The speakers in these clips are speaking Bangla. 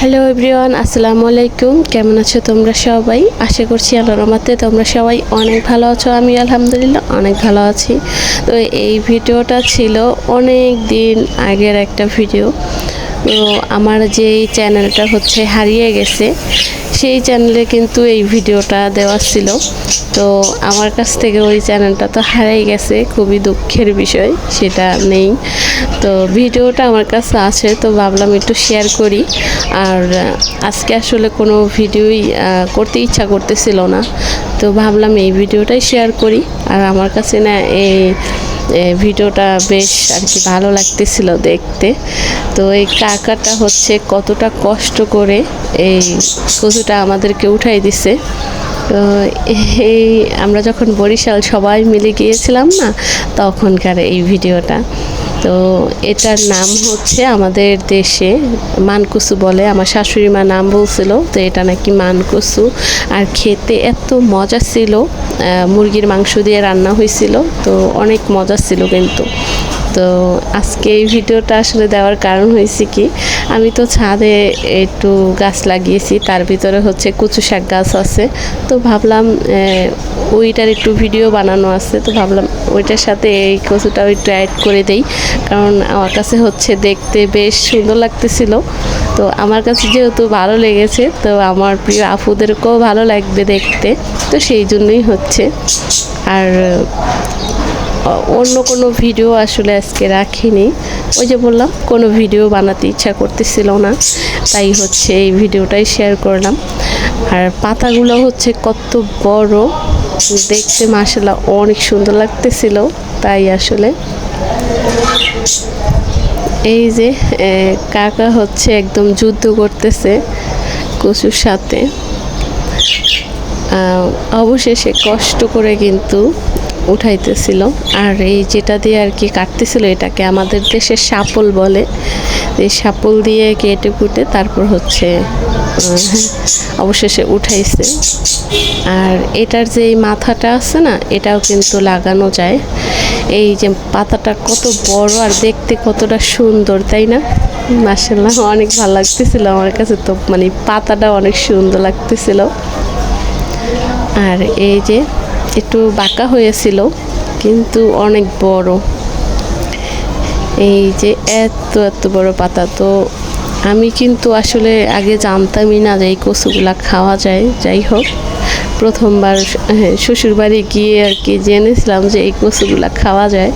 হ্যালো এভরিওয়ান, আসসালামু আলাইকুম। কেমন আছো তোমরা সবাই? আশা করছি আল্লাহর রহমতে তোমরা সবাই অনেক ভালো আছো। আমি আলহামদুলিল্লাহ অনেক ভালো আছি। তো এই ভিডিওটা ছিল অনেক দিন আগের একটা ভিডিও। তো আমার যেই চ্যানেলটা হারিয়ে গেছে, সেই চ্যানেলে কিন্তু এই ভিডিওটা দেওয়া ছিল। তো আমার কাছ থেকে ওই চ্যানেলটা তো হারিয়ে গেছে, খুবই দুঃখের বিষয়, সেটা নেই। তো ভিডিওটা আমার কাছে আছে, তো ভাবলাম একটু শেয়ার করি। আর আজকে আসলে কোনো ভিডিওই করতে ইচ্ছা করতেছিল না, তো ভাবলাম এই ভিডিওটাই শেয়ার করি। আর আমার কাছে না এই ভিডিওটা বেশ আর কি ভালো লাগতেছিল দেখতে। তো এই কাকাটা কতটা কষ্ট করে এই কচুটা আমাদেরকে উঠাই দিছে। তো এই আমরা যখন বরিশাল সবাই মিলে গিয়েছিলাম না, তখনকার এই ভিডিওটা। তো এটার নাম আমাদের দেশে মানকচু বলে। আমার শাশুড়ি মা নাম বলছিল, তো এটা নাকি মানকচু। আর খেতে এত মজা ছিল, মুরগির মাংস দিয়ে রান্না হয়েছিল, তো অনেক মজা ছিল কিন্তু। তো আজকে এই ভিডিওটা আসলে দেওয়ার কারণ হয়েছে কি, আমি তো ছাদে একটু গাছ লাগিয়েছি, তার ভিতরে কচু শাক গাছ আছে। তো ভাবলাম ওইটার একটু ভিডিও বানানো আছে, তো ভাবলাম ওইটার সাথে এই কচুটাও একটু অ্যাড করে দেই, কারণ আমার কাছে দেখতে বেশ সুন্দর লাগতেছিল। তো আমার কাছে যেহেতু ভালো লেগেছে, তো আমার প্রিয় আপুদেরকেও ভালো লাগবে দেখতে, তো সেই জন্যই আর অন্য কোনো ভিডিও আসলে আজকে রাখিনি। ওই যে বললাম, কোনো ভিডিও বানাতে ইচ্ছা করতেছিল না, তাই এই ভিডিওটাই শেয়ার করলাম। আর পাতাগুলো কত বড় দেখতে, মাশাআল্লাহ অনেক সুন্দর লাগতেছিল। তাই আসলে এই যে কাকা একদম যুদ্ধ করতেছে কচুর সাথে। অবশেষে কষ্ট করে কিন্তু উঠাইতেছিল। আর এই যেটা দিয়ে আর কি কাটতেছিল, এটাকে আমাদের দেশে শাপল বলে। এই শাপল দিয়ে কেটে কুটে তারপর অবশেষে উঠাইছে। আর এটার যে মাথাটা আছে না, এটাও কিন্তু লাগানো যায়। এই যে পাতাটা কত বড় আর দেখতে কতটা সুন্দর, তাই না? মাশাআল্লাহ অনেক ভালো লাগতেছিল আমার কাছে, তো মানে পাতাটা অনেক সুন্দর লাগতেছিল। আর এই যে একটু বাঁকা হয়েছিল, কিন্তু অনেক বড়। এই যে এত এত বড় পাতা। তো আমি কিন্তু আসলে আগে জানতামই না যে এই কচুগুলা খাওয়া যায়। যাই হোক, প্রথমবার শ্বশুরবাড়ি গিয়ে আর কি জেনেছিলাম যে এই কচুগুলা খাওয়া যায়।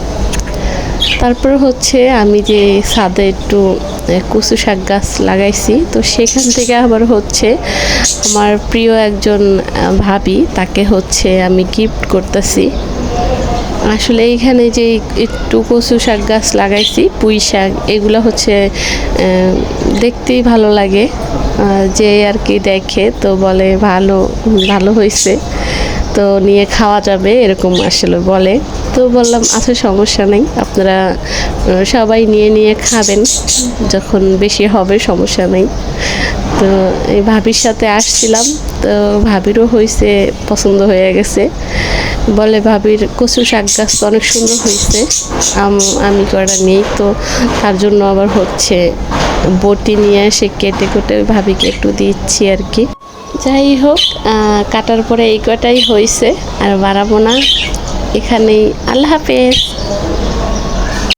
তারপর আমি যে ছাদে একটু কচু শাক গাছ লাগাইছি, তো সেখান থেকে আবার আমার প্রিয় একজন ভাবি, তাকে আমি গিফট করতেছি। আসলে এইখানে যে একটু কচু শাক গাছ লাগাইছি, পুঁই শাক, এগুলো দেখতেই ভালো লাগে। যে আর কি দেখে তো বলে ভালো ভালো হয়েছে, তো নিয়ে খাওয়া যাবে, এরকম আসলে বলে। তো বললাম আচ্ছা সমস্যা নেই, আপনারা সবাই নিয়ে নিয়ে খাবেন, যখন বেশি হবে সমস্যা নেই। তো এই ভাবির সাথে আসছিলাম, তো ভাবিরও পছন্দ হয়ে গেছে। বলে ভাবির কচু শাক গাছ তো অনেক সুন্দর হয়েছে, আমি কটা নেই। তো তার জন্য আবার বটি নিয়ে এসে কেটে কুটে ভাবিকে একটু দিচ্ছি আর কি। যাই হোক, কাটার পরে এই কটাই হয়েছে, আর বাড়াবো না, এখানেই। আল্লাহ হাফেজ।